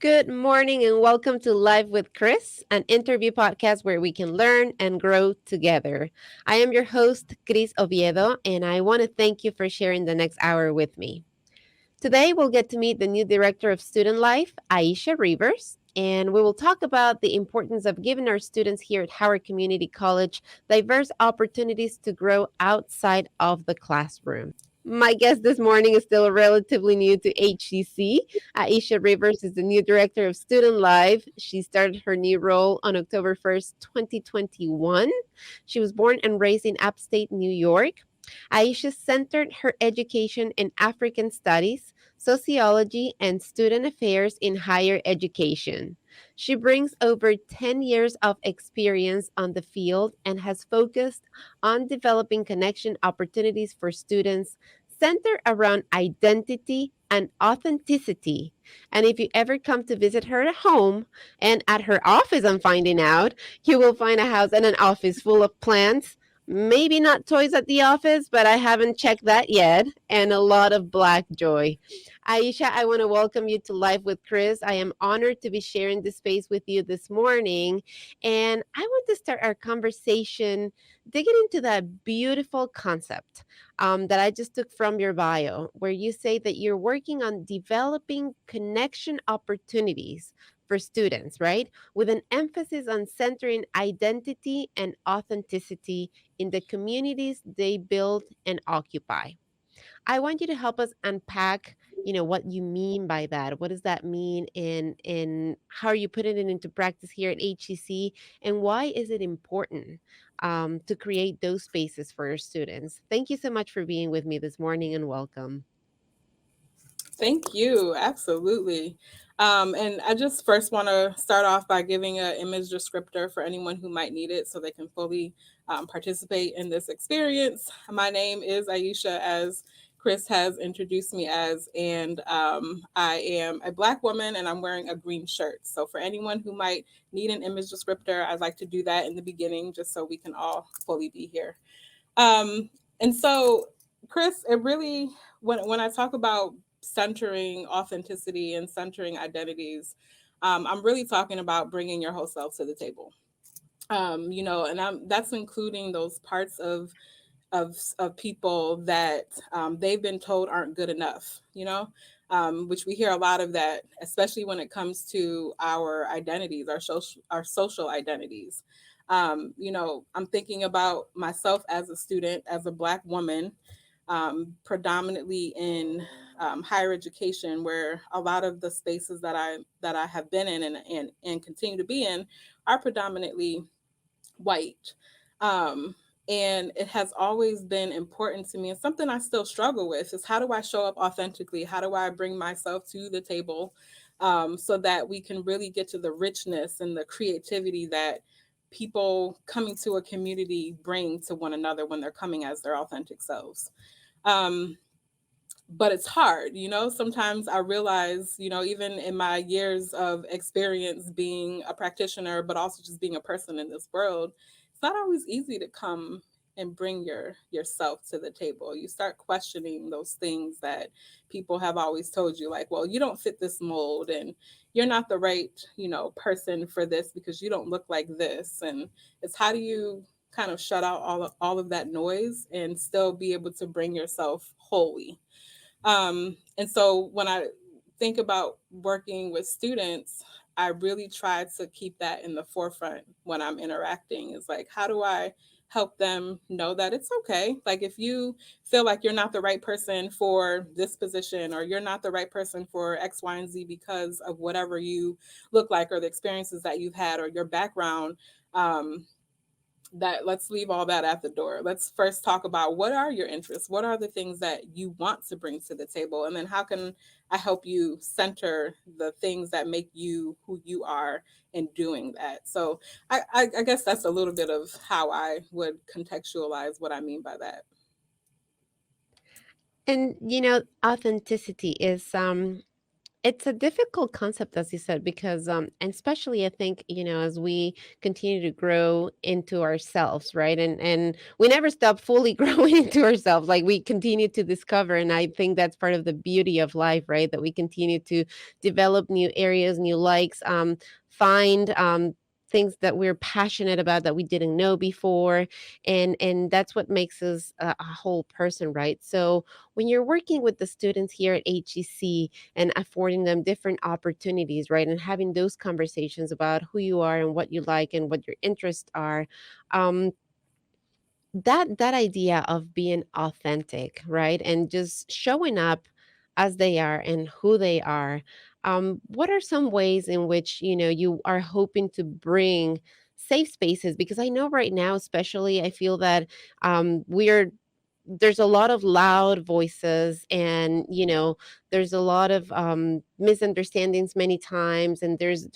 Good morning and welcome to Live with Chris, an interview podcast where we can learn and grow together. I am your host, Chris Oviedo, and I want to thank you for sharing the next hour with me. Today, we'll get to meet the new Director of Student Life, Aisha Rivers, and we will talk about the importance of giving our students here at Howard Community College diverse opportunities to grow outside of the classroom. My guest this morning is still relatively new to HCC. Aisha Rivers is the new director of Student Life. She started her new role on October 1st, 2021. She was born and raised in upstate New York. Aisha centered her education in African studies, sociology, and student affairs in higher education. She brings over 10 years of experience on the field and has focused on developing connection opportunities for students centered around identity and authenticity. And if you ever come to visit her at home and at her office, I'm finding out, you will find a house and an office full of plants. Maybe not toys at the office, but I haven't checked that yet. And a lot of black joy. Aisha, I want to welcome you to Live with Chris. I am honored to be sharing this space with you this morning. And I want to start our conversation digging into that beautiful concept that I just took from your bio, where you say that you're working on developing connection opportunities for students, right? With an emphasis on centering identity and authenticity in the communities they build and occupy. I want you to help us unpack, what you mean by that. What does that mean in how are you putting it into practice here at HCC and why is it important to create those spaces for your students? Thank you so much for being with me this morning and welcome. Thank you. Absolutely. And I just first want to start off by giving an image descriptor for anyone who might need it so they can fully participate in this experience. My name is Aisha, as Chris has introduced me as, and I am a Black woman and I'm wearing a green shirt. So for anyone who might need an image descriptor, I'd like to do that in the beginning just so we can all fully be here. Um, and so, Chris, it really, when I talk about centering authenticity and centering identities, I'm really talking about bringing your whole self to the table. And that's including those parts of people that they've been told aren't good enough. Which we hear a lot of that, especially when it comes to our identities, our social identities. I'm thinking about myself as a student, as a Black woman, predominantly in higher education, where a lot of the spaces that I have been in and continue to be in are predominantly white. Um, and it has always been important to me, and something I still struggle with is, how do I show up authentically? How do I bring myself to the table, so that we can really get to the richness and the creativity that people coming to a community bring to one another when they're coming as their authentic selves. Um, but it's hard, sometimes I realize, even in my years of experience being a practitioner but also just being a person in this world, it's not always easy to come and bring yourself to the table. You start questioning those things that people have always told you, like, well, you don't fit this mold, and you're not the right, person for this because you don't look like this. And it's, how do you kind of shut out all of that noise and still be able to bring yourself wholly? And so when I think about working with students, I really try to keep that in the forefront when I'm interacting. Is like, how do I help them know that it's okay? Like, if you feel like you're not the right person for this position, or you're not the right person for X, Y, and Z because of whatever you look like, or the experiences that you've had, or your background, um, that let's leave all that at the door. Let's first talk about, what are your interests? What are the things that you want to bring to the table? And then how can I help you center the things that make you who you are in doing that? So I guess that's a little bit of how I would contextualize what I mean by that. And authenticity is It's a difficult concept, as you said, because, and especially I think, as we continue to grow into ourselves, right? And we never stop fully growing into ourselves. Like we continue to discover, and I think that's part of the beauty of life, right? That we continue to develop new areas, new likes, find things that we're passionate about that we didn't know before, and that's what makes us a whole person, right? So when you're working with the students here at HEC and affording them different opportunities, right? And having those conversations about who you are and what you like and what your interests are. Um, that idea of being authentic, right? And just showing up as they are and who they are. What are some ways in which you are hoping to bring safe spaces? Because I know right now, especially, I feel that we're there's a lot of loud voices, and there's a lot of misunderstandings many times, and there's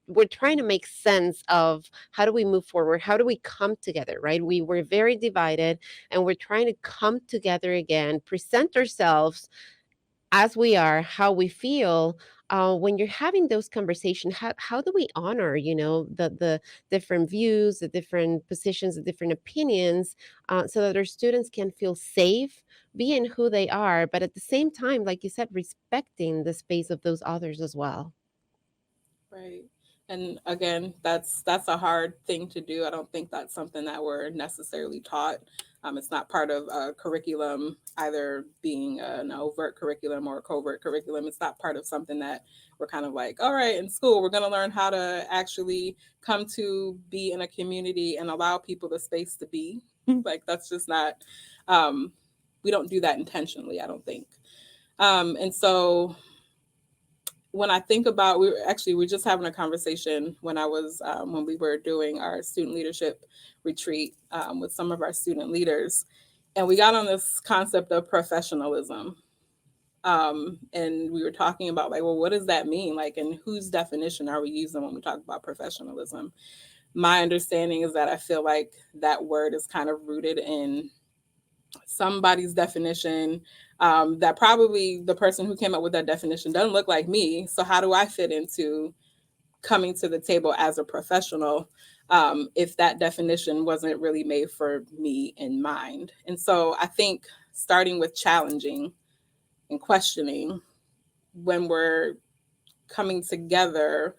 we're trying to make sense of how do we move forward, how do we come together, right? We were very divided, and we're trying to come together again, present ourselves as we are, how we feel. When you're having those conversations, how do we honor, the different views, the different positions, the different opinions, so that our students can feel safe being who they are, but at the same time, like you said, respecting the space of those others as well. Right. And again, that's a hard thing to do. I don't think that's something that we're necessarily taught. It's not part of a curriculum, either being an overt curriculum or a covert curriculum. It's not part of something that we're kind of like, all right, in school, we're going to learn how to actually come to be in a community and allow people the space to be. Like, that's just not, um, we don't do that intentionally, I don't think. And so when I think about, we were just having a conversation when when we were doing our student leadership retreat with some of our student leaders, and we got on this concept of professionalism. And we were talking about, like, well, what does that mean? Like, and whose definition are we using when we talk about professionalism? My understanding is that I feel like that word is kind of rooted in somebody's definition, that probably the person who came up with that definition doesn't look like me. So how do I fit into coming to the table as a professional, if that definition wasn't really made for me in mind? And so I think starting with challenging and questioning when we're coming together,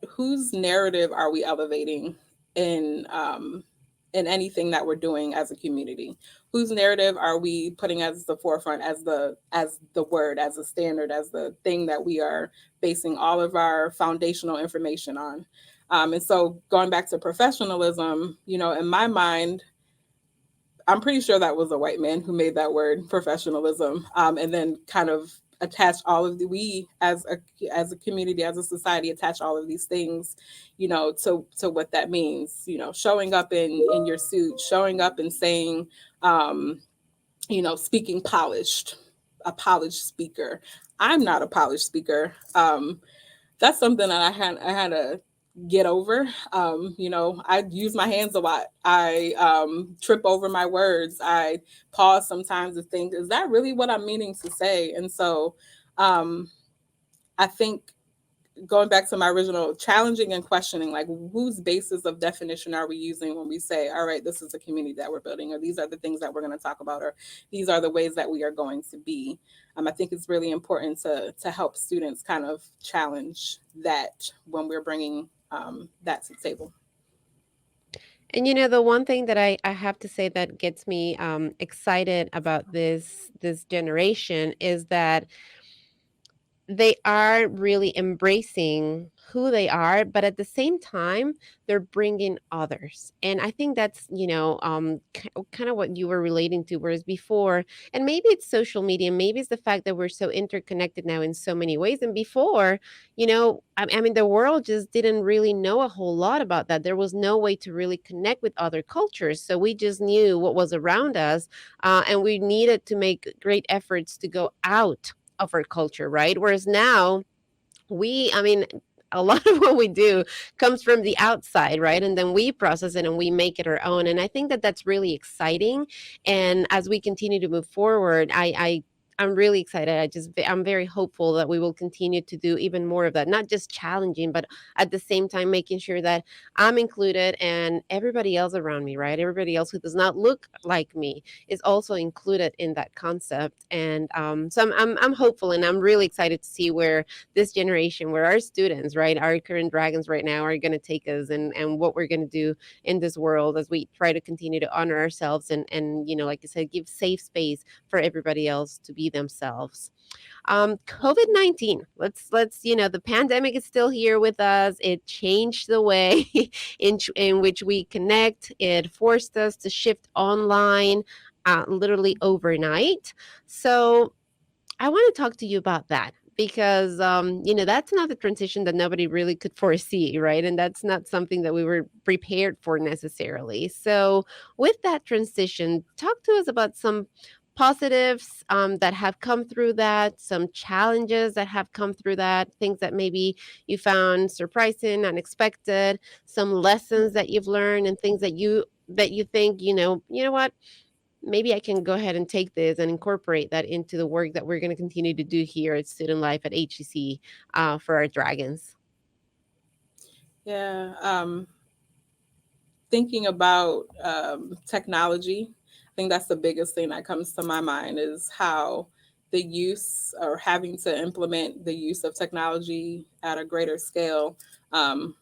whose narrative are we elevating in in anything that we're doing as a community? Whose narrative are we putting as the forefront, as the word, as a standard, as the thing that we are basing all of our foundational information on? And so going back to professionalism, in my mind, I'm pretty sure that was a white man who made that word professionalism, and then kind of attach all of we as a community, as a society, attach all of these things, to what that means. Showing up in your suit, showing up and saying, speaking polished, a polished speaker. I'm not a polished speaker. That's something that I had to get over. I use my hands a lot. I trip over my words. I pause sometimes to think, is that really what I'm meaning to say? And so um, I think, going back to my original, challenging and questioning, like, whose basis of definition are we using when we say, all right, this is the community that we're building, or these are the things that we're going to talk about, or these are the ways that we are going to be. I think it's really important to help students kind of challenge that when we're bringing that to the table. And the one thing that I have to say that gets me excited about this generation is that they are really embracing who they are, but at the same time they're bringing others, and I think that's kind of what you were relating to, whereas before, and maybe it's social media, maybe it's the fact that we're so interconnected now in so many ways, and before, I mean, the world just didn't really know a whole lot about that. There was no way to really connect with other cultures, so we just knew what was around us, and we needed to make great efforts to go out of our culture, right? Whereas now, I mean, a lot of what we do comes from the outside, right? And then we process it and we make it our own. And I think that that's really exciting. And as we continue to move forward, I'm really excited. I'm very hopeful that we will continue to do even more of that, not just challenging, but at the same time making sure that I'm included and everybody else around me, right? Everybody else who does not look like me is also included in that concept. And so I'm hopeful, and I'm really excited to see where this generation, where our students, right, our current dragons right now are going to take us, and what we're going to do in this world as we try to continue to honor ourselves, and like I said, give safe space for everybody else to be themselves. COVID-19, let's the pandemic is still here with us. It changed the way in which we connect. It forced us to shift online literally overnight. So I want to talk to you about that because that's not the transition that nobody really could foresee, right? And that's not something that we were prepared for necessarily. So with that transition, talk to us about some positives that have come through that, some challenges that have come through that, things that maybe you found surprising, unexpected, some lessons that you've learned, and things that you think, what, maybe I can go ahead and take this and incorporate that into the work that we're going to continue to do here at Student Life at HCC for our dragons. Yeah. Thinking about technology, I think that's the biggest thing that comes to my mind is how the use or having to implement the use of technology at a greater scale um,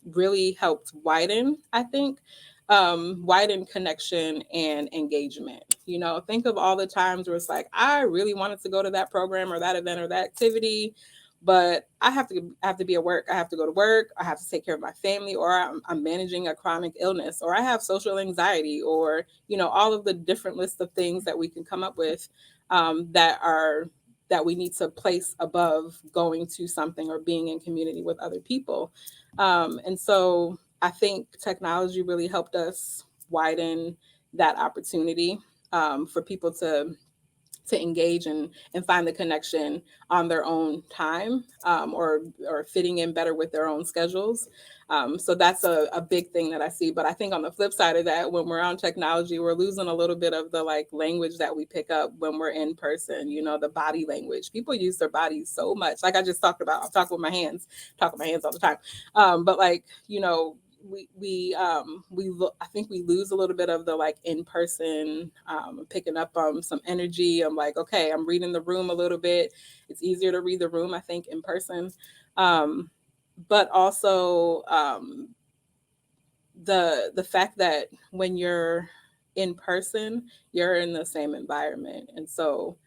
really helped widen, I think, widen connection and engagement. Think of all the times where it's like, I really wanted to go to that program or that event or that activity, but I have to be at work. I have to go to work. I have to take care of my family, or I'm managing a chronic illness, or I have social anxiety, or all of the different lists of things that we can come up with that we need to place above going to something or being in community with other people. And so I think technology really helped us widen that opportunity for people to engage and find the connection on their own time, or fitting in better with their own schedules. So that's a big thing that I see. But I think on the flip side of that, when we're on technology, we're losing a little bit of the like language that we pick up when we're in person. The body language. People use their bodies so much. Like I just talked about, I talk with my hands all the time. But like, I think we lose a little bit of the like in person, picking up some energy. I'm like, okay, I'm reading the room a little bit. It's easier to read the room, I think, in person. But also the fact that when you're in person, you're in the same environment, and so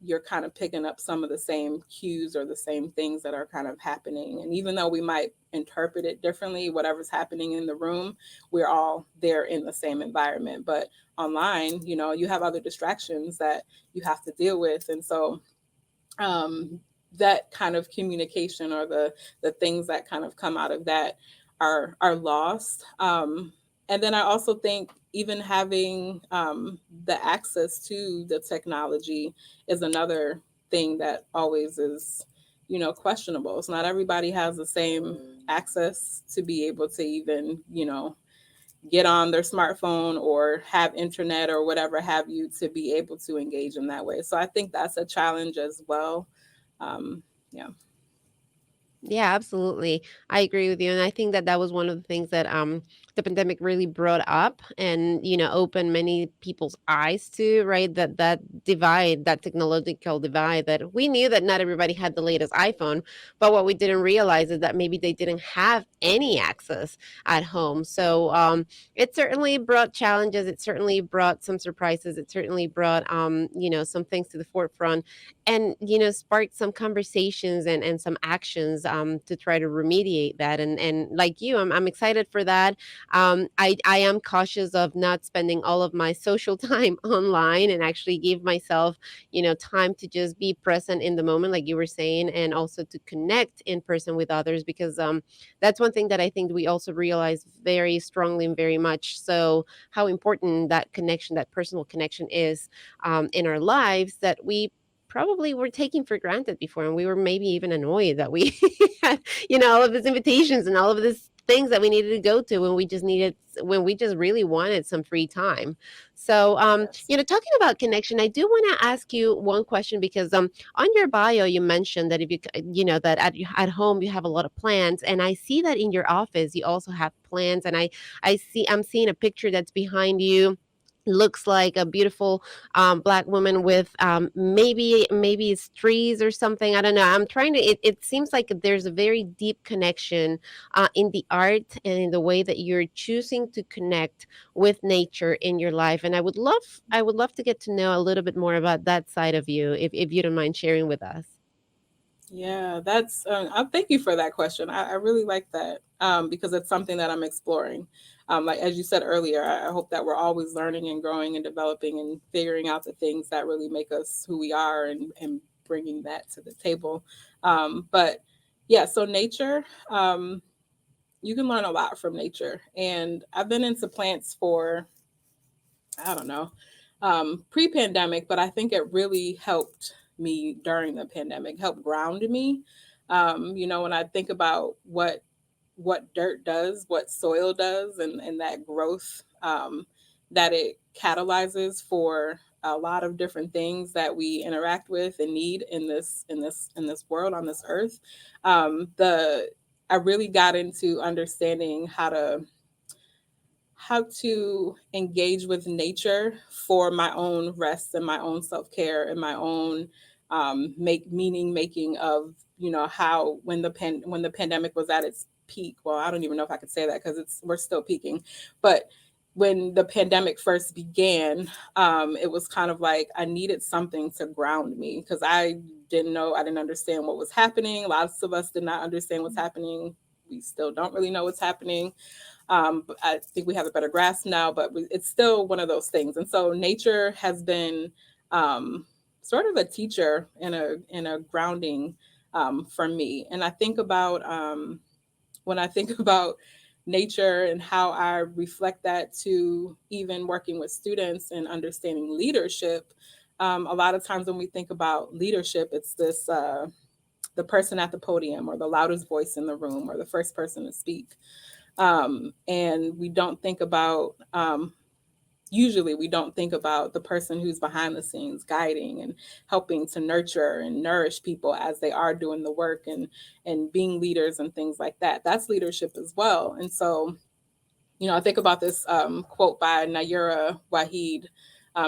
you're kind of picking up some of the same cues or the same things that are kind of happening. And even though we might interpret it differently, whatever's happening in the room, we're all there in the same environment. But online, you have other distractions that you have to deal with, and so that kind of communication, or the things that kind of come out of that are lost. And then I also think even having the access to the technology is another thing that always is questionable. It's not everybody has the same access to be able to even get on their smartphone or have internet or whatever have you to be able to engage in that way. So I think that's a challenge as well. Yeah. Yeah, absolutely. I agree with you. And I think that that was one of the things that the pandemic really brought up and, opened many people's eyes to, right? That divide, that technological divide, that we knew that not everybody had the latest iPhone, but what we didn't realize is that maybe they didn't have any access at home. So it certainly brought challenges. It certainly brought some surprises. It certainly brought, some things to the forefront, and sparked some conversations and some actions to try to remediate that. And like you, I'm excited for that. I am cautious of not spending all of my social time online, and actually give myself time to just be present in the moment, like you were saying, and also to connect in person with others, because that's one thing that I think we also realize very strongly and very much so, how important that connection, that personal connection is in our lives, that we probably were taking for granted before, and we were maybe even annoyed that we had all of these invitations and all of this things that we needed to go to when we just really wanted some free time. So Yes. talking about connection, I do want to ask you one question, because on your bio you mentioned that if that at home you have a lot of plants, and I see that in your office you also have plants, and I'm seeing a picture that's behind you. Looks like a beautiful black woman with maybe it's trees or something. I don't know. I'm trying to. It seems like there's a very deep connection in the art and in the way that you're choosing to connect with nature in your life. And I would love to get to know a little bit more about that side of you, if you don't mind sharing with us. Yeah, that's. Thank you for that question. I really like that because it's something that I'm exploring. Like as you said earlier, I hope that we're always learning and growing and developing and figuring out the things that really make us who we are, and bringing that to the table. But yeah, so nature. You can learn a lot from nature, and I've been into plants for, I don't know, pre-pandemic, but I think it really helped me during the pandemic, helped ground me. When I think about what dirt does, what soil does, and that growth that it catalyzes for a lot of different things that we interact with and need in this world on this earth. The I really got into understanding how to engage with nature for my own rest and my own self-care and my own make meaning making of how when the pandemic was at its peak. Well, I don't even know if I could say that because it's we're still peaking. But when the pandemic first began, it was kind of like I needed something to ground me because I didn't understand what was happening. Lots of us did not understand what's happening. We still don't really know what's happening. But I think we have a better grasp now, but it's still one of those things. And so nature has been um, sort of a teacher and a grounding for me. And I think about when I think about nature and how I reflect that to even working with students and understanding leadership. A lot of times when we think about leadership, it's this the person at the podium or the loudest voice in the room or the first person to speak, and we don't think about usually we don't think about the person who's behind the scenes guiding and helping to nurture and nourish people as they are doing the work and being leaders and things like that. That's leadership as well. And so I think about this quote by Nayura Wahid.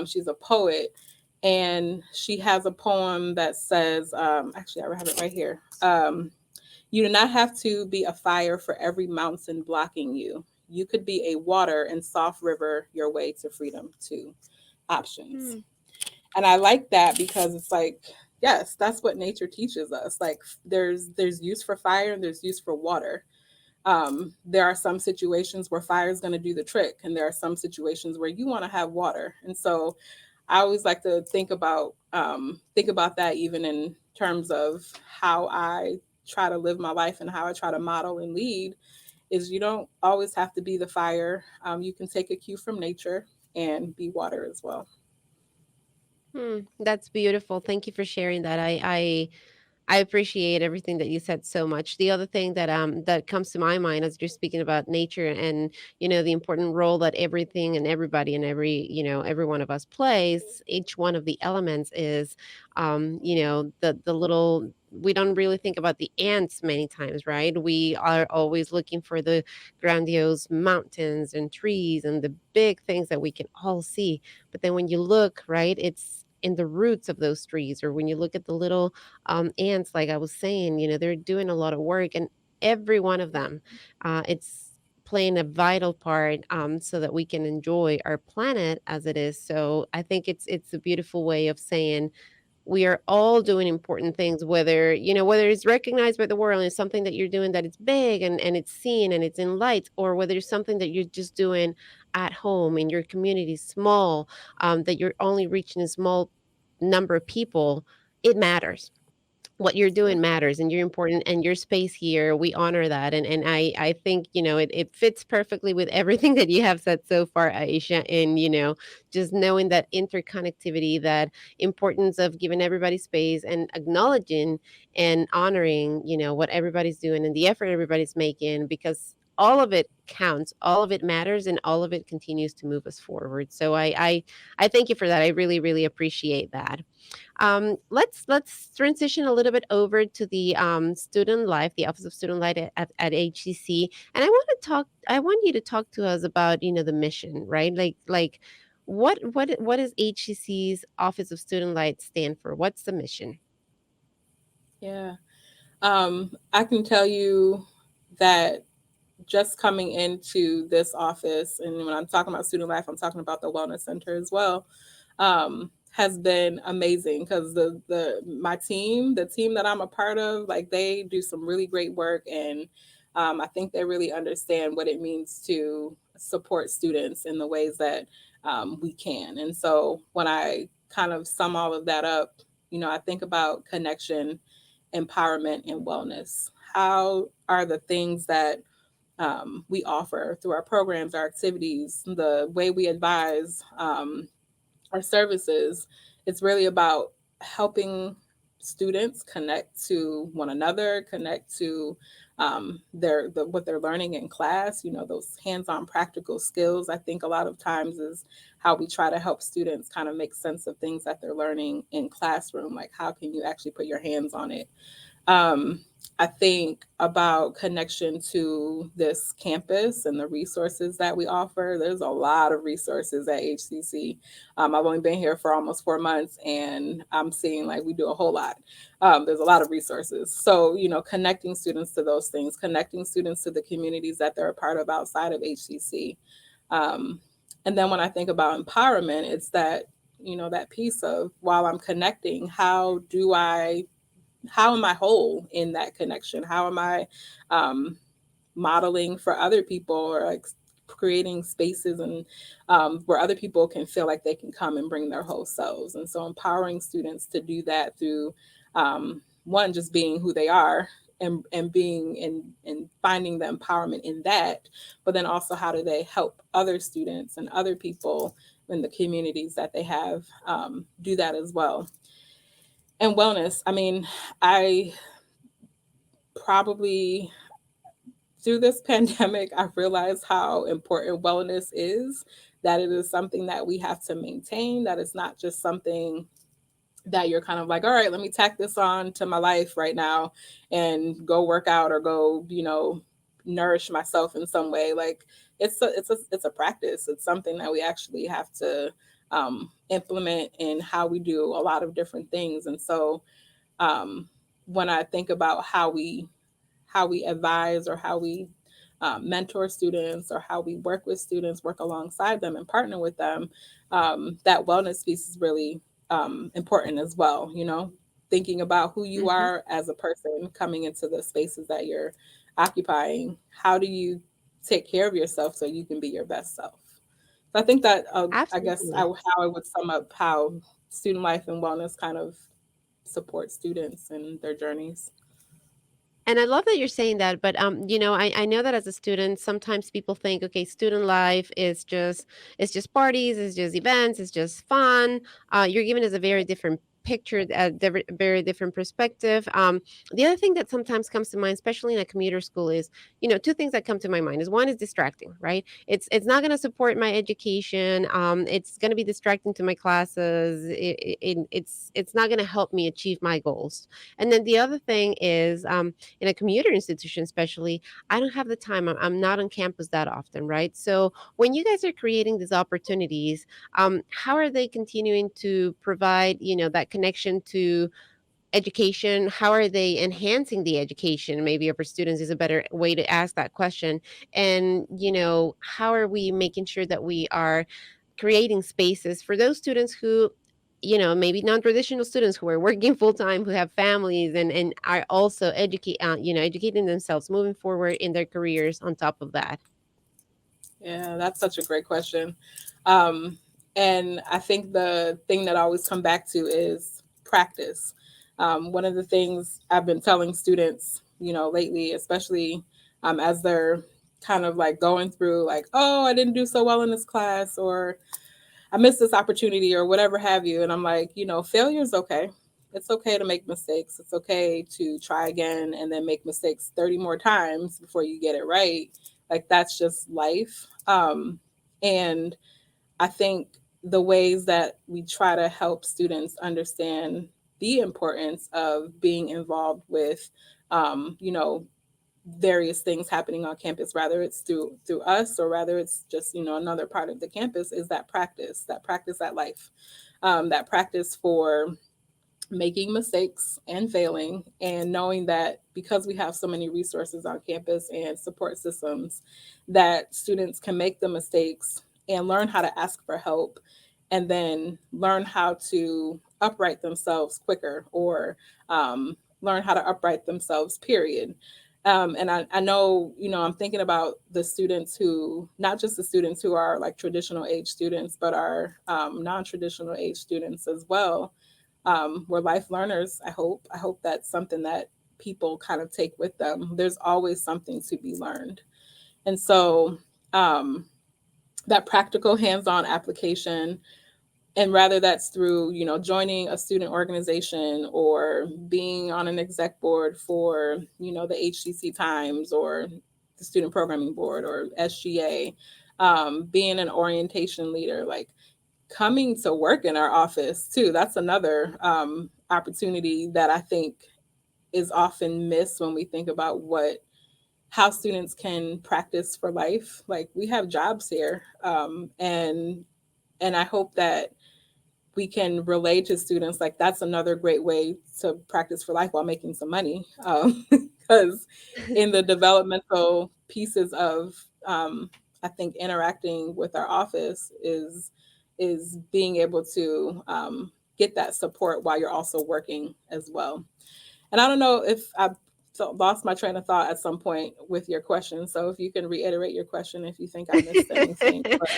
She's a poet, and she has a poem that says, actually I have it right here. You do not have to be a fire for every mountain blocking you. You could be a water and soft river your way to freedom. Two options. Hmm. And I like that because it's like, yes, that's what nature teaches us. Like there's use for fire and there's use for water. There are some situations where fire is going to do the trick, and there are some situations where you want to have water. And so I always like to think about that even in terms of how I try to live my life and how I try to model and lead. Is you don't always have to be the fire. You can take a cue from nature and be water as well. That's beautiful. Thank you for sharing that. I appreciate everything that you said so much. The other thing that comes to my mind as you're speaking about nature, and the important role that everything and everybody and every one of us plays, each one of the elements is the little, we don't really think about the ants many times, right? We are always looking for the grandiose mountains and trees and the big things that we can all see. But then when you look, right, it's in the roots of those trees, or when you look at the little ants, like I was saying, they're doing a lot of work, and every one of them, it's playing a vital part, so that we can enjoy our planet as it is. So I think it's a beautiful way of saying we are all doing important things, whether it's recognized by the world and it's something that you're doing that it's big and it's seen and it's in light, or whether it's something that you're just doing at home in your community, small, that you're only reaching a small number of people. It matters. What you're Yeah. doing matters, and you're important, and your space here, we honor that. And I think it fits perfectly with everything that you have said so far, Aisha. And just knowing that interconnectivity, that importance of giving everybody space and acknowledging and honoring what everybody's doing and the effort everybody's making, because all of it counts, all of it matters, and all of it continues to move us forward. So I thank you for that. I really, really appreciate that. Let's transition a little bit over to the student life, the Office of Student Life at HCC, and I want to talk. I want you to talk to us about the mission, right? Like what is HCC's Office of Student Life stand for? What's the mission? Yeah. I can tell you that just coming into this office, and when I'm talking about student life, I'm talking about the wellness center as well, has been amazing because the my team, the team that I'm a part of, like they do some really great work, and I think they really understand what it means to support students in the ways that we can. And so when I kind of sum all of that up, I think about connection, empowerment, and wellness. How are the things that we offer through our programs, our activities, the way we advise, our services? It's really about helping students connect to one another, connect to what they're learning in class. Those hands-on practical skills. I think a lot of times is how we try to help students kind of make sense of things that they're learning in classroom. Like, how can you actually put your hands on it? um, I think about connection to this campus and the resources that we offer. There's a lot of resources at HCC. I've only been here for almost 4 months, and I'm seeing like we do a whole lot. There's a lot of resources. So, connecting students to those things, connecting students to the communities that they're a part of outside of HCC. Um, and then when I think about empowerment, it's that piece of, while I'm connecting, how am I whole in that connection? How am I um, modeling for other people, or like creating spaces and where other people can feel like they can come and bring their whole selves? And so empowering students to do that through one, just being who they are, and being and finding the empowerment in that, but then also how do they help other students and other people in the communities that they have do that as well. And wellness, I mean, I probably, through this pandemic, I've realized how important wellness is, that it is something that we have to maintain, that it's not just something that you're kind of like, all right, let me tack this on to my life right now and go work out or go, nourish myself in some way. Like, it's a practice. It's something that we actually have to implement in how we do a lot of different things. And so um, when I think about how we advise, or how we mentor students, or how we work with students, work alongside them and partner with them, that wellness piece is really important as well. Thinking about who you Hmm. are as a person coming into the spaces that you're occupying. How do you take care of yourself so you can be your best self? So I think that I guess Absolutely. how I would sum up how student life and wellness kind of support students and their journeys. And I love that you're saying that, but I know that as a student, sometimes people think, okay, student life is just it's just parties, it's just events, it's just fun. You're giving us a very different picture, very different perspective. The other thing that sometimes comes to mind, especially in a commuter school, is two things that come to my mind is one is distracting, right? It's not going to support my education. It's going to be distracting to my classes. It's not going to help me achieve my goals. And then the other thing is in a commuter institution especially, I don't have the time. I'm not on campus that often, right? So when you guys are creating these opportunities, how are they continuing to provide that connection to education? How are they enhancing the education maybe of our students is a better way to ask that question. And how are we making sure that we are creating spaces for those students who maybe non-traditional students who are working full time, who have families, and are also educating themselves, moving forward in their careers on top of that. Yeah, that's such a great question. Um, and I think the thing that I always come back to is practice. One of the things I've been telling students, lately, especially as they're kind of like going through, like, oh, I didn't do so well in this class, or I missed this opportunity, or whatever have you. And I'm like, failure is okay. It's okay to make mistakes. It's okay to try again and then make mistakes 30 more times before you get it right. Like that's just life. And I think the ways that we try to help students understand the importance of being involved with, you know, various things happening on campus, rather it's through us or rather it's just, you know, another part of the campus, is that practice at life, that practice for making mistakes and failing, and knowing that because we have so many resources on campus and support systems, that students can make the mistakes and learn how to ask for help, and then learn how to upright themselves quicker, or learn how to upright themselves, period. And I know, you know, I'm thinking about the students who, not just the students who are like traditional age students, but are non-traditional age students as well. We're life learners. I hope that's something that people kind of take with them. There's always something to be learned. And so um, that practical hands-on application, and rather that's through, you know, joining a student organization or being on an exec board for, you know, the HCC Times or the Student Programming Board or SGA, being an orientation leader, like coming to work in our office too. That's another opportunity that I think is often missed when we think about what how students can practice for life. Like we have jobs here, and I hope that we can relay to students like that's another great way to practice for life while making some money. Because in the developmental pieces of I think interacting with our office is being able to get that support while you're also working as well. And I don't know if I lost my train of thought at some point with your question, so if you can reiterate your question if you think I missed anything. But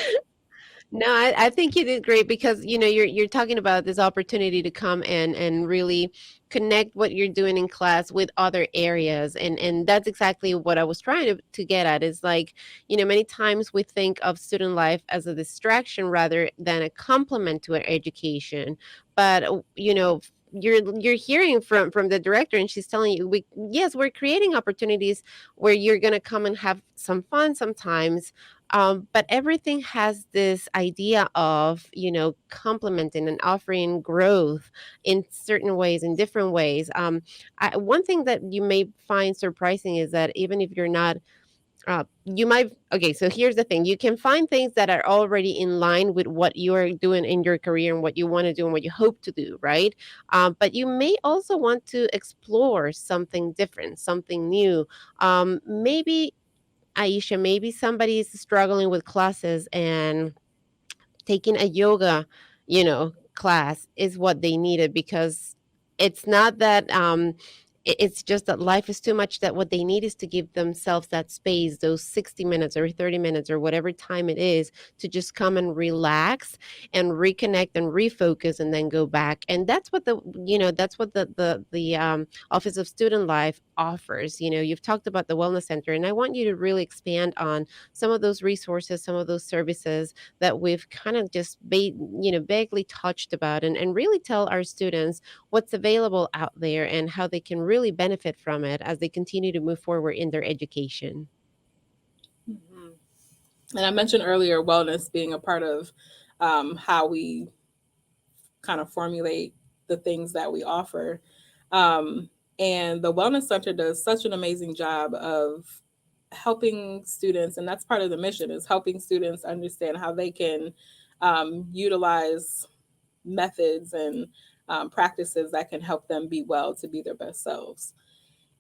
No, I think you did great because you know you're talking about this opportunity to come and really connect what you're doing in class with other areas, and that's exactly what I was trying to get at. Is like, you know, many times we think of student life as a distraction rather than a complement to our education, but you know, you're hearing from the director, and she's telling you, we, yes, we're creating opportunities where you're going to come and have some fun sometimes, but everything has this idea of, you know, complementing and offering growth in certain ways, in different ways. One thing that you may find surprising is that even if you're not you might, okay, so here's the thing, you can find things that are already in line with what you are doing in your career and what you want to do and what you hope to do, right? But you may also want to explore something different, something new. Maybe, Aisha, maybe somebody is struggling with classes and taking a yoga, you know, class is what they needed, because it's not that it's just that life is too much, that what they need is to give themselves that space, those 60 minutes or 30 minutes or whatever time it is, to just come and relax and reconnect and refocus and then go back. And that's what the, you know, that's what the Office of Student Life offers. You know, you've talked about the wellness center, and I want you to really expand on some of those resources, some of those services that we've kind of just you know, vaguely touched about, and really tell our students what's available out there and how they can really benefit from it as they continue to move forward in their education. mhm. And I mentioned earlier wellness being a part of how we kind of formulate the things that we offer. Um, and the Wellness Center does such an amazing job of helping students, and that's part of the mission, is helping students understand how they can utilize methods and practices that can help them be well to be their best selves.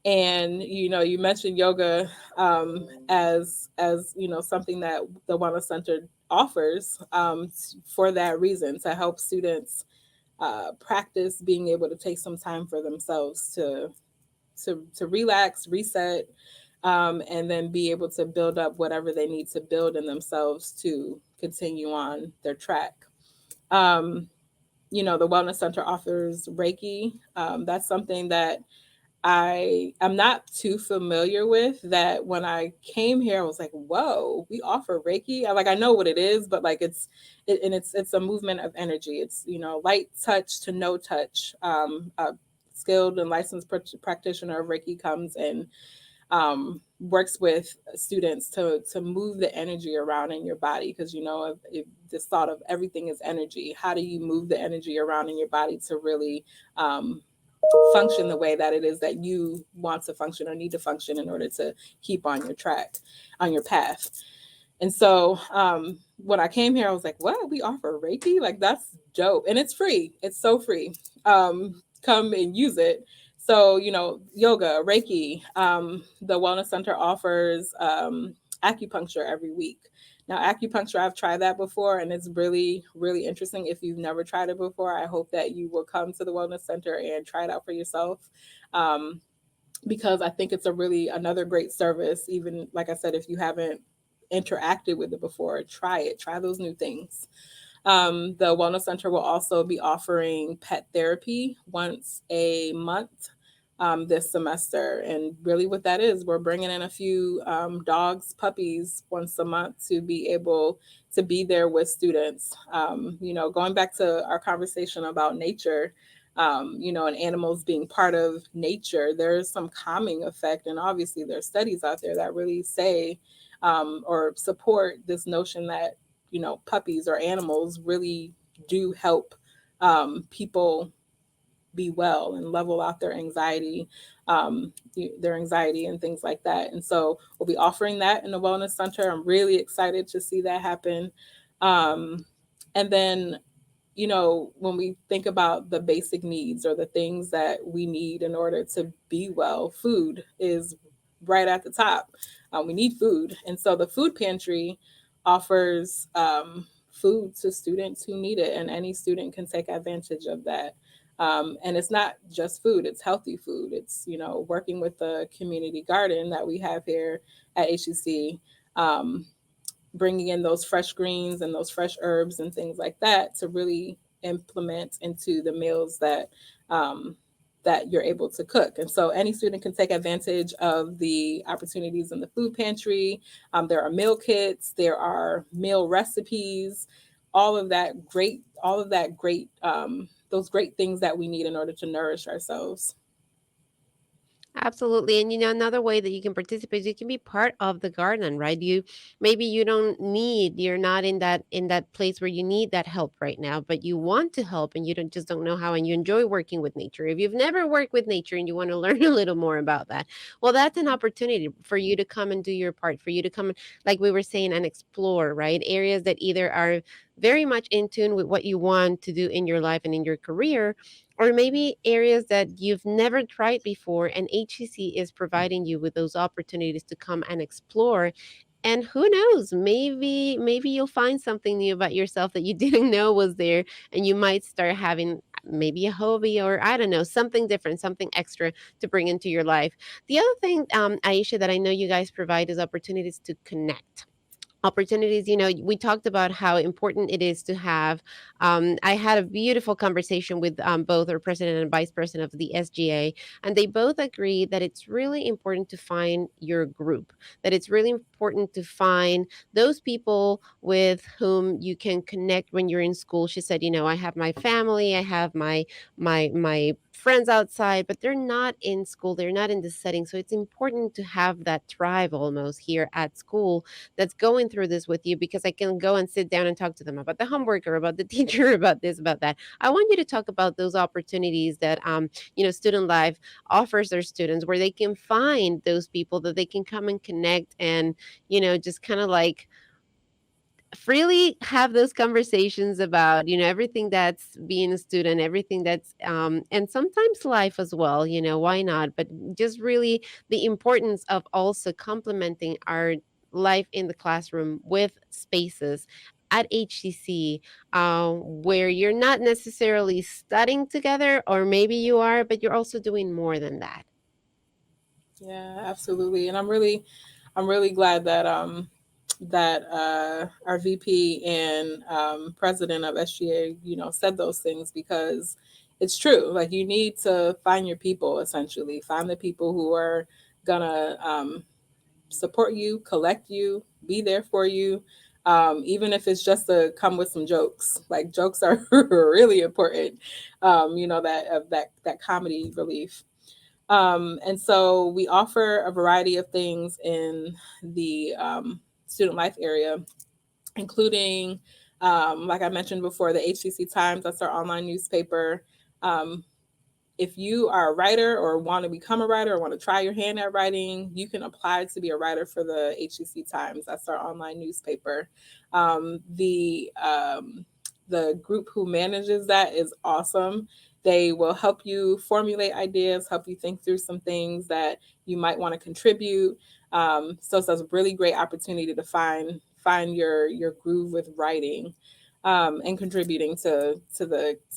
And you know, you mentioned yoga as you know, something that the Wellness Center offers for that reason, to help students practice being able to take some time for themselves to relax, reset, and then be able to build up whatever they need to build in themselves to continue on their track. Um, you know, the Wellness Center offers Reiki. That's something that I am not too familiar with. That when I came here, I was like, "Whoa, we offer Reiki!" I know what it is, but like it's a movement of energy. It's, you know, light touch to no touch. A skilled and licensed practitioner of Reiki comes and works with students to move the energy around in your body, because if this thought of everything is energy, how do you move the energy around in your body to really um, function the way that it is that you want to function or need to function in order to keep on your track, on your path. And so when I came here, I was like, what? We offer Reiki? Like, that's dope. And it's free. It's so free. Come and use it. So, yoga, Reiki, the Wellness Center offers acupuncture every week. Now, acupuncture, I've tried that before, and it's really, really interesting. If you've never tried it before, I hope that you will come to the Wellness Center and try it out for yourself. Um, because I think it's a really another great service. Even like I said, if you haven't interacted with it before, try it. Try those new things. The Wellness Center will also be offering pet therapy once a month this semester. And really, what that is, we're bringing in a few dogs, puppies once a month to be able to be there with students. Going back to our conversation about nature, and animals being part of nature, there's some calming effect. And obviously, there's studies out there that really say or support this notion that puppies or animals really do help people be well and level out their anxiety and things like that. And so we'll be offering that in the Wellness Center. I'm really excited to see that happen. And then when we think about the basic needs or the things that we need in order to be well, food is right at the top. We need food. And so the food pantry offers food to students who need it, and any student can take advantage of that. And it's not just food, it's healthy food. It's, working with the community garden that we have here at HCC. Bringing in those fresh greens and those fresh herbs and things like that to really implement into the meals that you're able to cook. And so any student can take advantage of the opportunities in the food pantry. There are meal kits, there are meal recipes, all of that great, those great things that we need in order to nourish ourselves. Absolutely. And another way that you can participate is you can be part of the garden, right? Maybe you're not in that place where you need that help right now, but you want to help and you don't know how, and you enjoy working with nature. If you've never worked with nature and you want to learn a little more about that, well, that's an opportunity for you to come and do your part, for you to come, like we were saying, and explore, right? Areas that either are very much in tune with what you want to do in your life and in your career, or maybe areas that you've never tried before, and HCC is providing you with those opportunities to come and explore. And who knows, maybe you'll find something new about yourself that you didn't know was there, and you might start having maybe a hobby, or I don't know, something different, something extra to bring into your life. The other thing, Aisha, that I know you guys provide is opportunities to connect. Opportunities, we talked about how important it is to have. I had a beautiful conversation with both our president and vice president of the SGA, and they both agree that it's really important to find your group, that it's really important to find those people with whom you can connect when you're in school. She said, I have my family, I have my friends outside, but they're not in school, they're not in this setting. So it's important to have that tribe almost here at school that's going through this with you, because I can go and sit down and talk to them about the homework or about the teacher, about this, about that. I want you to talk about those opportunities that Student Life offers their students, where they can find those people that they can come and connect, and just kind of like freely have those conversations about everything that's being a student, everything that's and sometimes life as well, why not, but just really the importance of also complementing our life in the classroom with spaces at HCC, where you're not necessarily studying together, or maybe you are, but you're also doing more than that. Yeah, absolutely. And I'm really glad that our VP and president of SGA, said those things, because it's true. Like, you need to find your people, essentially. Find the people who are gonna support you, collect you, be there for you. Even if it's just to come with some jokes. Like, jokes are really important. That comedy relief. And so we offer a variety of things in the student life area, including, like I mentioned before, the HCC Times. That's our online newspaper. Um, if you are a writer or want to become a writer or want to try your hand at writing, you can apply to be a writer for the HCC Times. That's our online newspaper. Um, the um, the group who manages that is awesome. They will help you formulate ideas, help you think through some things that you might want to contribute. So it's a really great opportunity to find your groove with writing, and contributing to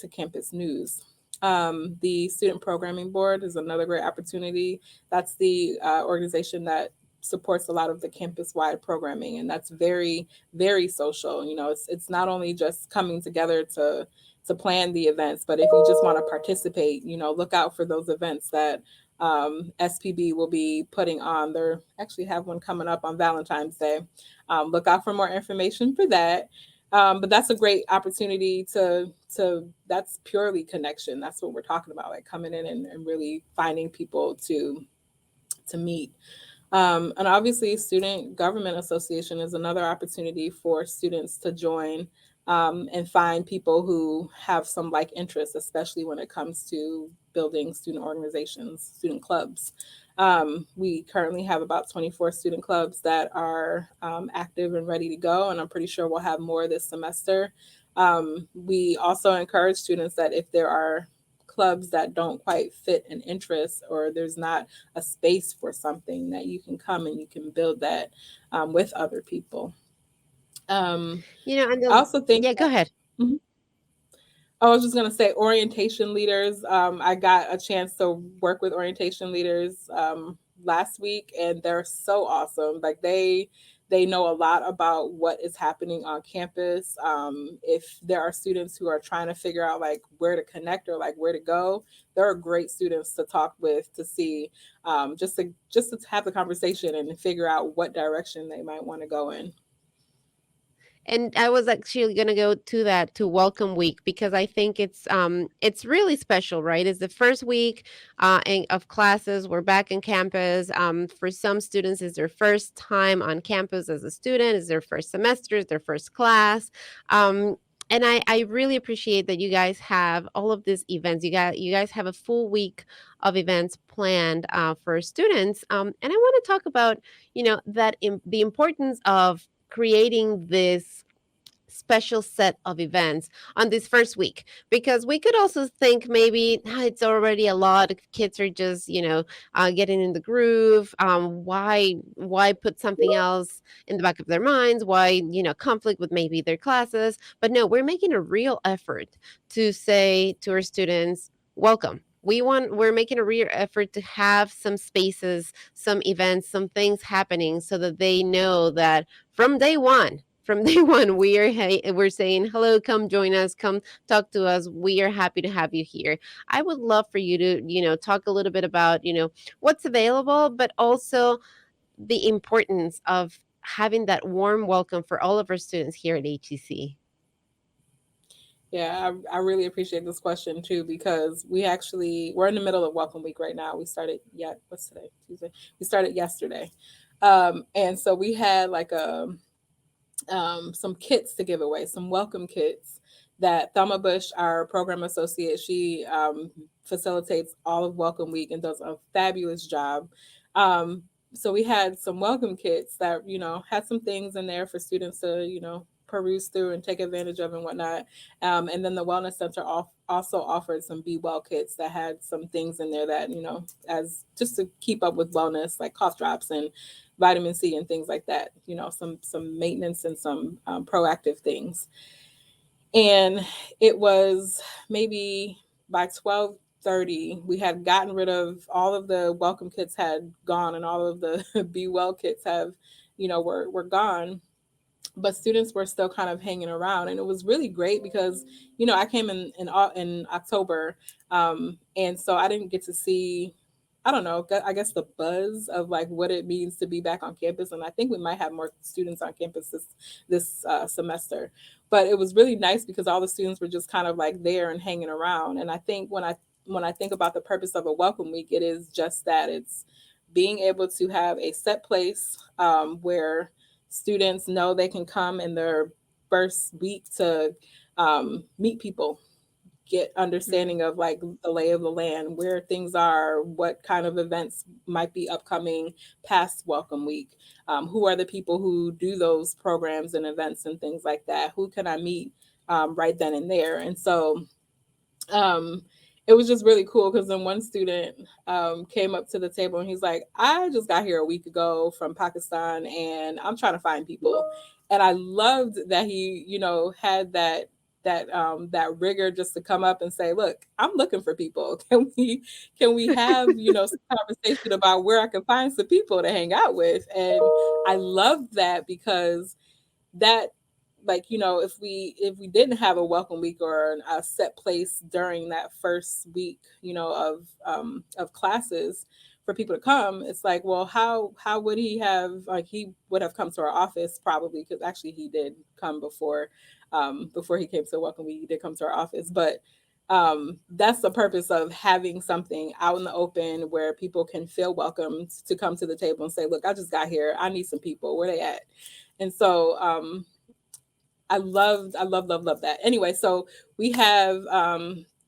campus news. The Student Programming Board is another great opportunity. That's the organization that supports a lot of the campus-wide programming, and that's very, very social. It's not only just coming together to plan the events, but if you just want to participate, look out for those events that SPB will be putting on. They actually have one coming up on Valentine's Day. Look out for more information for that. But that's a great opportunity to that's purely connection. That's what we're talking about, like coming in and really finding people to meet. And obviously, Student Government Association is another opportunity for students to join, and find people who have some like interests, especially when it comes to building student organizations, student clubs. We currently have about 24 student clubs that are active and ready to go, and I'm pretty sure we'll have more this semester. We also encourage students that if there are clubs that don't quite fit an interest, or there's not a space for something, that you can come and you can build that with other people. Um, And I also think yeah, go ahead. that, Mhm. I was just going to say orientation leaders. I got a chance to work with orientation leaders last week, and they're so awesome. Like they know a lot about what is happening on campus. If there are students who are trying to figure out like where to connect or like where to go, there are great students to talk with to see, just to have the conversation and figure out what direction they might want to go in. And I was actually gonna go to that, to Welcome Week, because I think it's really special, right? It's the first week of classes. We're back in campus. For some students, it's their first time on campus as a student. It's their first semester. It's their first class. Um, and I really appreciate that you guys have all of these events. You guys have a full week of events planned for students. And I want to talk about the importance of creating this special set of events on this first week, because we could also think maybe it's already a lot, kids are just getting in the groove. Why put something else in the back of their minds? Why conflict with maybe their classes? But no, we're making a real effort to say to our students, welcome. We're making a real effort to have some spaces, some events, some things happening, so that they know that from day one, we're saying hello, come join us, come talk to us. We are happy to have you here. I would love for you to talk a little bit about what's available, but also the importance of having that warm welcome for all of our students here at HEC. Yeah, I really appreciate this question too, because we're in the middle of Welcome Week right now. We started yet what's today? Tuesday. We started yesterday. And so we had like some kits to give away, some welcome kits that Thelma Bush, our program associate, she facilitates all of Welcome Week and does a fabulous job. So we had some welcome kits that had some things in there for students to peruse through and take advantage of and whatnot. And then the Wellness Center also offered some Be Well kits that had some things in there that as just to keep up with wellness, like cough drops and vitamin C and things like that. Some maintenance and some proactive things. And it was maybe by 12:30 we had gotten rid of all of the welcome kits had gone, and all of the Be Well kits have were gone, but students were still kind of hanging around, and it was really great because I came in October, and so I didn't get to see, I don't know, I guess the buzz of like what it means to be back on campus, and I think we might have more students on campus this semester. But it was really nice because all the students were just kind of like there and hanging around, and I think when I think about the purpose of a welcome week, it is just that it's being able to have a set place where students know they can come in their first week to meet people, get Mm. understanding of like the lay of the land, where things are, what kind of events might be upcoming past welcome week, who are the people who do those programs and events and things like that, who can I meet right then and there. And so um, it was just really cool because then one student came up to the table and he's like, I just got here a week ago from Pakistan and I'm trying to find people. And I loved that he, had that rigor just to come up and say, look, I'm looking for people. Can we have, some conversation about where I can find some people to hang out with? And I loved that because that, like, if we didn't have a welcome week or a set place during that first week, of classes for people to come, it's like, well, how would he have, like, he would have come to our office probably, because actually he did come before he came to welcome week. He did come to our office, but that's the purpose of having something out in the open where people can feel welcome to come to the table and say, look, I just got here, I need some people, where they at? And so I love that. Anyway, so we have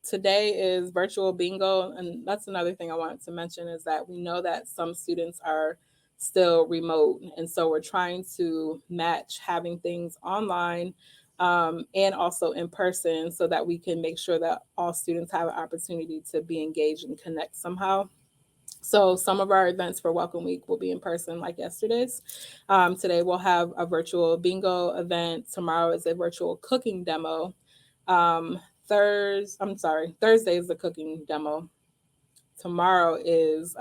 today is virtual bingo, and that's another thing I wanted to mention is that we know that some students are still remote, and so we're trying to match having things online and also in person so that we can make sure that all students have an opportunity to be engaged and connect somehow. So some of our events for Welcome Week will be in person, like yesterday's. Today we'll have a virtual bingo event. Tomorrow is a virtual cooking demo. Thursday is the cooking demo. Tomorrow is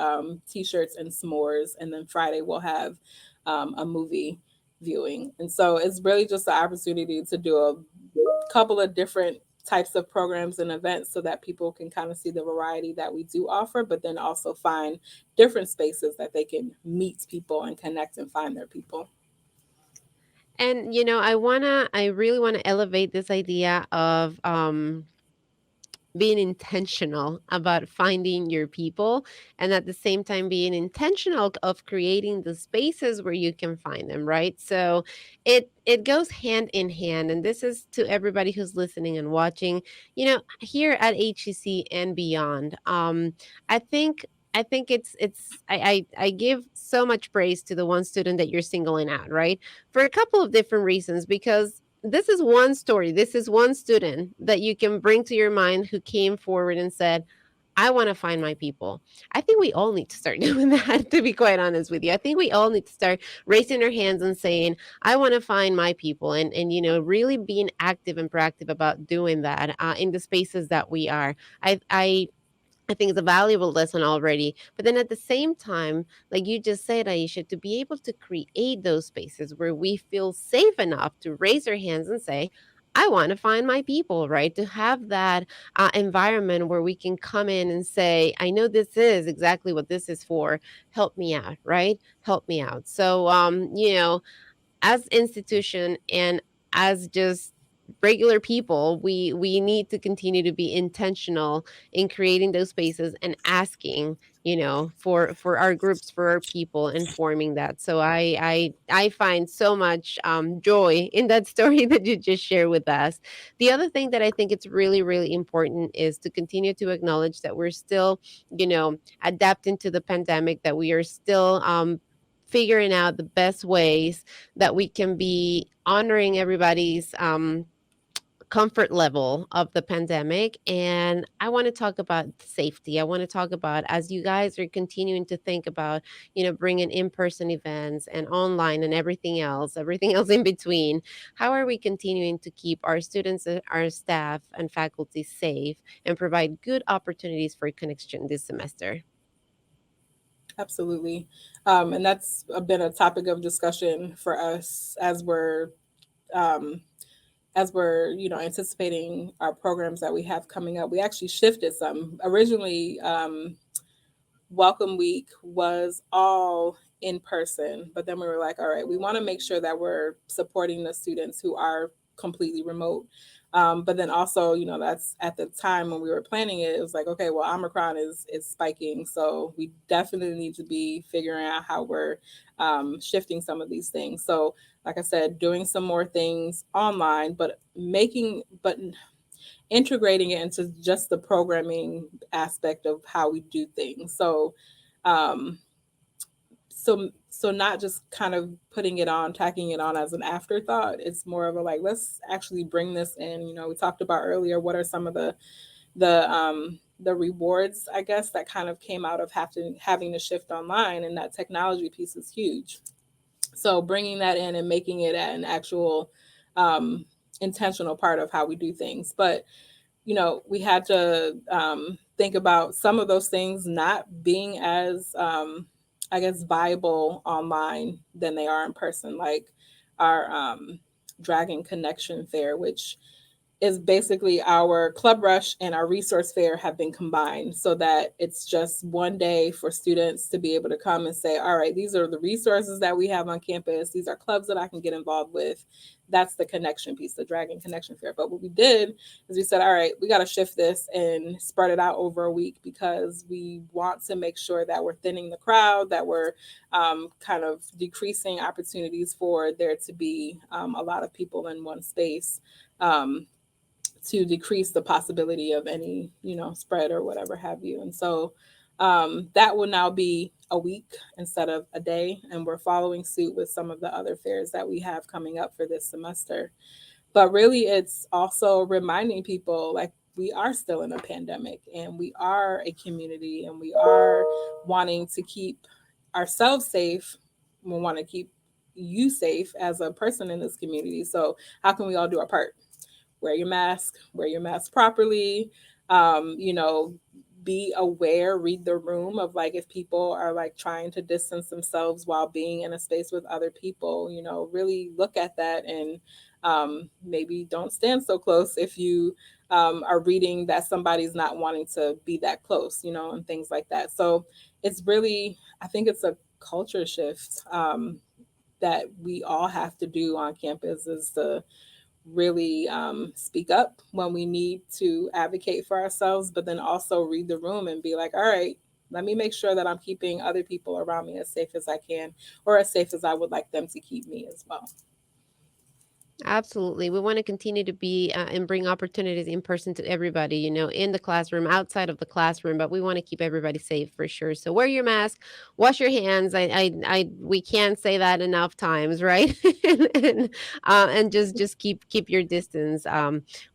t-shirts and s'mores, and then Friday we'll have a movie viewing. And so it's really just the opportunity to do a couple of different types of programs and events so that people can kind of see the variety that we do offer, but then also find different spaces that they can meet people and connect and find their people. And I really wanna elevate this idea of being intentional about finding your people, and at the same time being intentional of creating the spaces where you can find them, right? So it goes hand in hand, and this is to everybody who's listening and watching, here at HEC and beyond. I think I give so much praise to the one student that you're singling out, right? For a couple of different reasons, because this is one story. This is one student that you can bring to your mind who came forward and said, I want to find my people. I think we all need to start doing that, to be quite honest with you. I think we all need to start raising our hands and saying, I want to find my people, and really being active and proactive about doing that in the spaces that we are. I think it's a valuable lesson already. But then at the same time, like you just said, Aisha, to be able to create those spaces where we feel safe enough to raise our hands and say, I want to find my people, right? To have that environment where we can come in and say, I know this is exactly what this is for. Help me out, right? Help me out. So, as institution and as just regular people, we need to continue to be intentional in creating those spaces and asking, for our groups, for our people, and forming that. So I find so much joy in that story that you just shared with us. The other thing that I think it's really really important is to continue to acknowledge that we're still, adapting to the pandemic, that we are still figuring out the best ways that we can be honoring everybody's comfort level of the pandemic. And I want to talk about safety. I want to talk about, as you guys are continuing to think about, bringing in-person events and online and everything else in between, how are we continuing to keep our students and our staff and faculty safe and provide good opportunities for connection this semester? Absolutely. And that's been a topic of discussion for us um, as we're anticipating our programs that we have coming up. We actually shifted some. Originally, Welcome Week was all in person, but then we were like, all right, we want to make sure that we're supporting the students who are completely remote. But then also, that's at the time when we were planning it, it was like, okay, well, Omicron is spiking, so we definitely need to be figuring out how we're shifting some of these things. So, like I said, doing some more things online, but integrating it into just the programming aspect of how we do things. Um, so not just kind of putting it on, tacking it on as an afterthought. It's more of a like, let's actually bring this in. We talked about earlier, what are some of the rewards, I guess, that kind of came out of having to shift online, and that technology piece is huge. So bringing that in and making it an actual um, intentional part of how we do things. But we had to think about some of those things not being as, I guess, viable online than they are in person, like our Dragon Connection Fair, which is basically our Club Rush and our Resource Fair have been combined so that it's just one day for students to be able to come and say, all right, these are the resources that we have on campus. These are clubs that I can get involved with. That's the connection piece, the Dragon Connection Fair. But what we did is we said, all right, we got to shift this and spread it out over a week because we want to make sure that we're thinning the crowd, that we're kind of decreasing opportunities for there to be a lot of people in one space. To decrease the possibility of any, spread or whatever have you. And so that will now be a week instead of a day. And we're following suit with some of the other fairs that we have coming up for this semester. But really, it's also reminding people like we are still in a pandemic and we are a community and we are wanting to keep ourselves safe. We want to keep you safe as a person in this community. So, how can we all do our part? Wear your mask properly. Be aware, read the room of like if people are like trying to distance themselves while being in a space with other people, really look at that and maybe don't stand so close if you are reading that somebody's not wanting to be that close, and things like that. So it's really, I think it's a culture shift that we all have to do on campus is to really speak up when we need to advocate for ourselves, but then also read the room and be like, all right, let me make sure that I'm keeping other people around me as safe as I can, or as safe as I would like them to keep me as well. Absolutely. We want to continue to be and bring opportunities in person to everybody, in the classroom, outside of the classroom, but we want to keep everybody safe for sure. So wear your mask, wash your hands. We can't say that enough times, right? And just keep your distance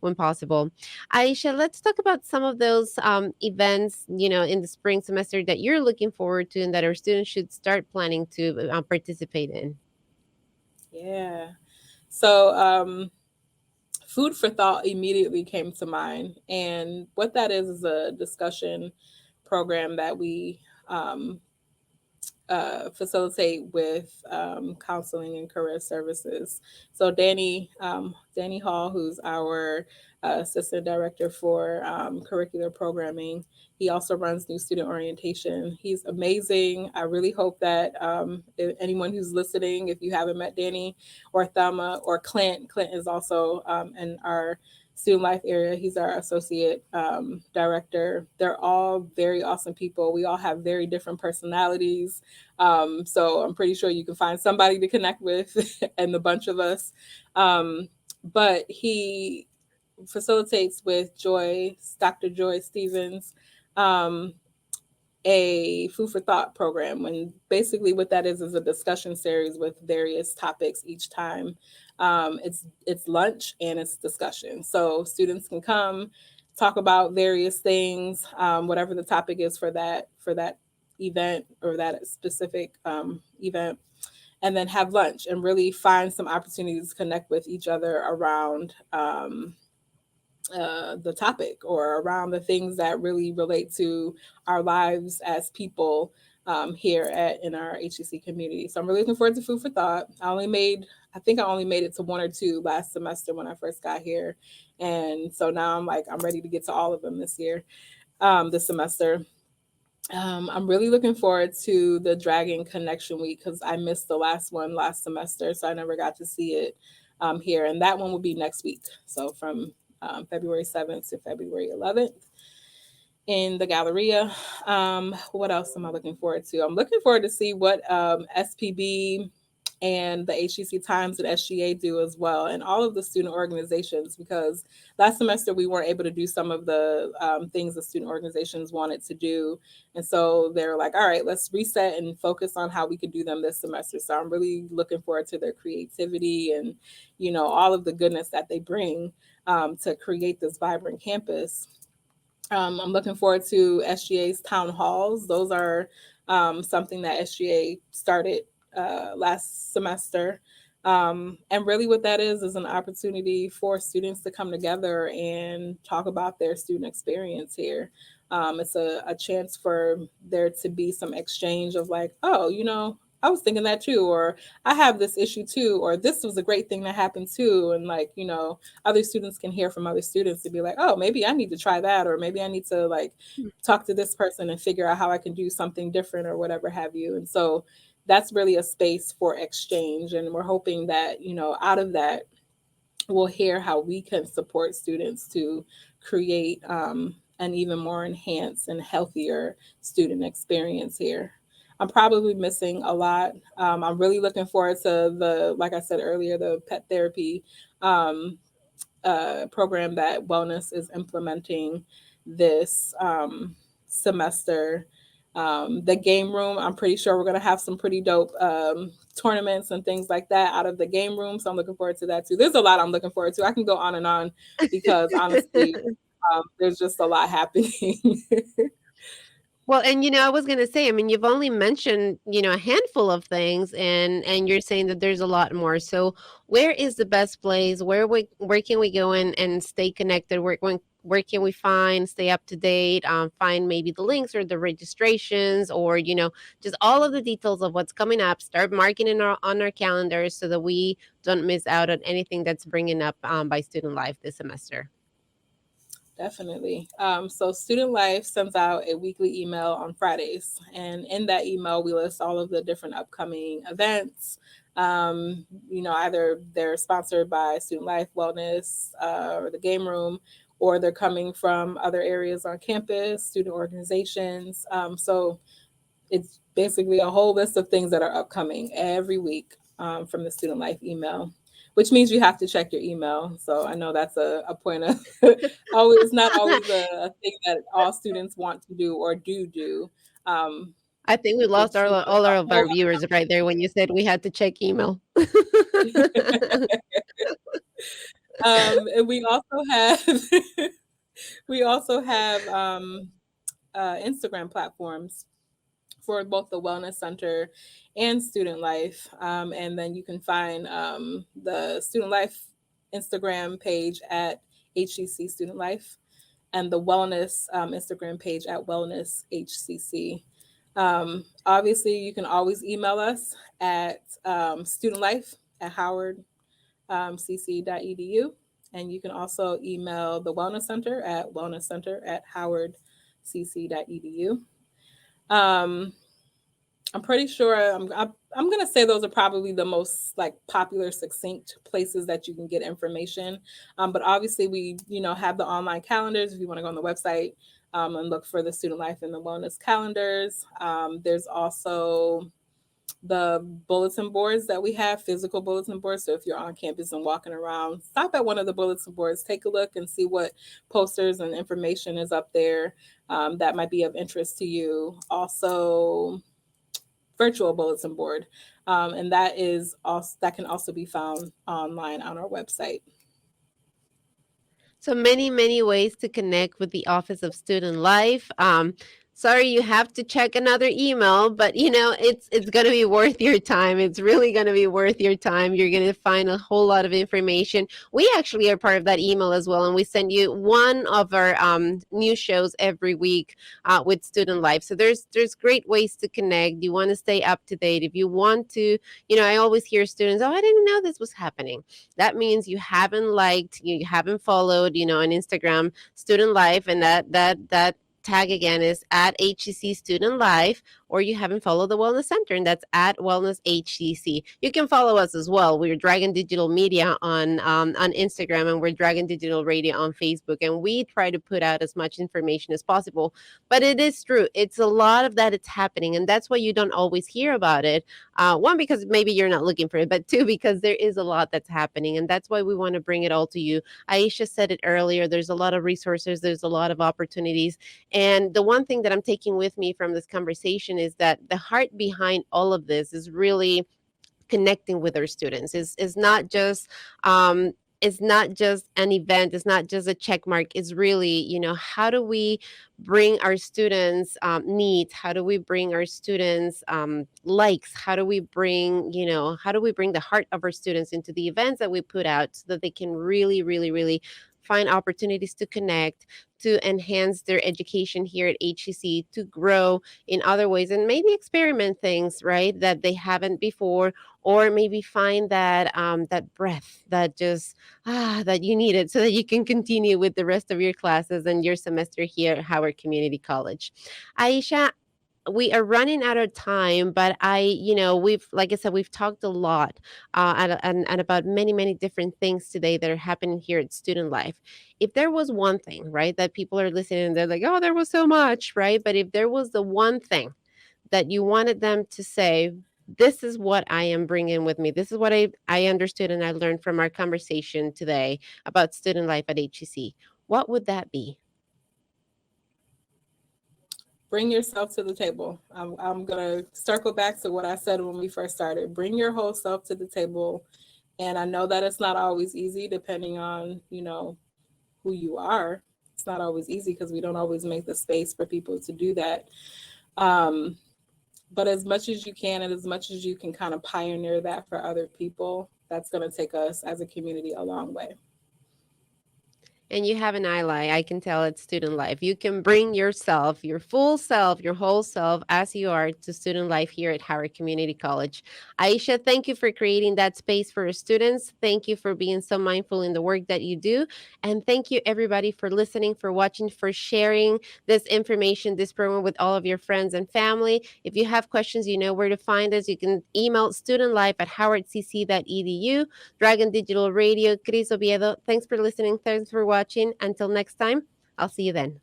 when possible. Aisha, let's talk about some of those events, in the spring semester that you're looking forward to and that our students should start planning to participate in. Yeah. So, food for thought immediately came to mind. And what that is a discussion program that we facilitate with counseling and career services. So Danny Hall, who's our assistant director for curricular programming, he also runs new student orientation. He's amazing. I really hope that if anyone who's listening, if you haven't met Danny or Thelma or Clint is also in our student life area. He's our associate director. They're all very awesome people. We all have very different personalities. So I'm pretty sure you can find somebody to connect with and the bunch of us. But he facilitates with Dr. Joy Stevens, um, a food for thought program. And basically what that is a discussion series with various topics each time. It's lunch and it's discussion. So students can come talk about various things, whatever the topic is for that event or that specific event, and then have lunch and really find some opportunities to connect with each other around the topic or around the things that really relate to our lives as people here in our HEC community. So I'm really looking forward to food for thought. I think I only made it to one or two last semester when I first got here, and so now I'm ready to get to all of them this semester. I'm really looking forward to the Dragon Connection Week because I missed the last one last semester, so I never got to see it. here, and that one will be next week. So from February 7th to February 11th in the Galleria. What else am I looking forward to? I'm looking forward to see what SPB and the HCC Times and SGA do as well, and all of the student organizations, because last semester we weren't able to do some of the things the student organizations wanted to do. And so they're like, all right, let's reset and focus on how we can do them this semester. So I'm really looking forward to their creativity and, all of the goodness that they bring to create this vibrant campus. I'm looking forward to SGA's town halls. Those are something that SGA started last semester. And really, what that is an opportunity for students to come together and talk about their student experience here. It's a chance for there to be some exchange of like, oh, I was thinking that too, or I have this issue too, or this was a great thing that happened too. And like, other students can hear from other students to be like, oh, maybe I need to try that, or maybe I need to like talk to this person and figure out how I can do something different or whatever have you. And so that's really a space for exchange. And we're hoping that, out of that, we'll hear how we can support students to create an even more enhanced and healthier student experience here. I'm probably missing a lot. I'm really looking forward to like I said earlier, the pet therapy program that Wellness is implementing this semester. The game room, I'm pretty sure we're going to have some pretty dope tournaments and things like that out of the game room. So I'm looking forward to that too. There's a lot I'm looking forward to. I can go on and on because honestly, there's just a lot happening. Well, and I was going to say, I mean, you've only mentioned, a handful of things, and you're saying that there's a lot more. So, where is the best place? Where can we go and stay connected? Where can we stay up to date, find maybe the links or the registrations, or just all of the details of what's coming up. Start marking on our calendars so that we don't miss out on anything that's bringing up by Student Life this semester. Definitely. So Student Life sends out a weekly email on Fridays, and in that email, we list all of the different upcoming events. Either they're sponsored by Student Life, Wellness, or the Game Room, or they're coming from other areas on campus, student organizations. So it's basically a whole list of things that are upcoming every week from the Student Life email, which means you have to check your email. So I know that's a point of always not always a thing that all students want to do or do. I think we lost all of our viewers right there when you said we had to check email. And we also have Instagram platforms for both the Wellness Center and Student Life. And then you can find the Student Life Instagram page at HCC Student Life and the Wellness Instagram page at Wellness HCC. Obviously, you can always email us at studentlife@howardcc.edu. And you can also email the Wellness Center at wellnesscenter@howardcc.edu. I'm pretty sure I'm going to say those are probably the most like popular, succinct places that you can get information. But obviously we, have the online calendars if you want to go on the website and look for the Student Life and the Wellness calendars. There's also the bulletin boards that we have, physical bulletin boards. So if you're on campus and walking around, stop at one of the bulletin boards, take a look and see what posters and information is up there that might be of interest to you. Also, virtual bulletin board, and that can also be found online on our website. So many ways to connect with the Office of Student Life. Sorry, you have to check another email, but it's going to be worth your time. It's really going to be worth your time. You're going to find a whole lot of information. We actually are part of that email as well, and we send you one of our new shows every week with Student Life. So there's great ways to connect. You want to stay up to date. If you want to, I always hear students, oh, I didn't know this was happening. That means you haven't liked, you haven't followed, on Instagram Student Life, and that tag again is at HCC Student Life, or you haven't followed the Wellness Center, and that's at Wellness HCC. You can follow us as well. We're Dragon Digital Media on Instagram, and we're Dragon Digital Radio on Facebook, and we try to put out as much information as possible. But it is true; it's a lot of that. It's happening, and that's why you don't always hear about it. One, because maybe you're not looking for it, but two, because there is a lot that's happening, and that's why we want to bring it all to you. Aisha said it earlier. There's a lot of resources. There's a lot of opportunities. And the one thing that I'm taking with me from this conversation is that the heart behind all of this is really connecting with our students. Is not just it's not just an event, it's not just a check mark. It's really, how do we bring our students needs, how do we bring our students likes, how do we bring the heart of our students into the events that we put out so that they can really, really, really find opportunities to connect, to enhance their education here at HCC, to grow in other ways, and maybe experiment things, right, that they haven't before, or maybe find that breath that just that you needed so that you can continue with the rest of your classes and your semester here at Howard Community College. Aisha, we are running out of time, but we've, like I said, we've talked a lot and about many, many different things today that are happening here at Student Life. If there was one thing, right, that people are listening and they're like, oh, there was so much, right? But if there was the one thing that you wanted them to say, this is what I am bringing with me, this is what I understood and I learned from our conversation today about student life at HCC, what would that be? Bring yourself to the table. I'm going to circle back to what I said when we first started. Bring your whole self to the table. And I know that it's not always easy depending on, who you are. It's not always easy because we don't always make the space for people to do that. But as much as you can and as much as you can kind of pioneer that for other people, that's going to take us as a community a long way. And you have an ally. I can tell it's student life. You can bring yourself, your full self, your whole self as you are to student life here at Howard Community College. Aisha, thank you for creating that space for our students. Thank you for being so mindful in the work that you do. And thank you, everybody, for listening, for watching, for sharing this information, this program with all of your friends and family. If you have questions, you know where to find us. You can email studentlife@howardcc.edu. Dragon Digital Radio, Cris Oviedo. Thanks for listening. Thanks for watching. Until next time, I'll see you then.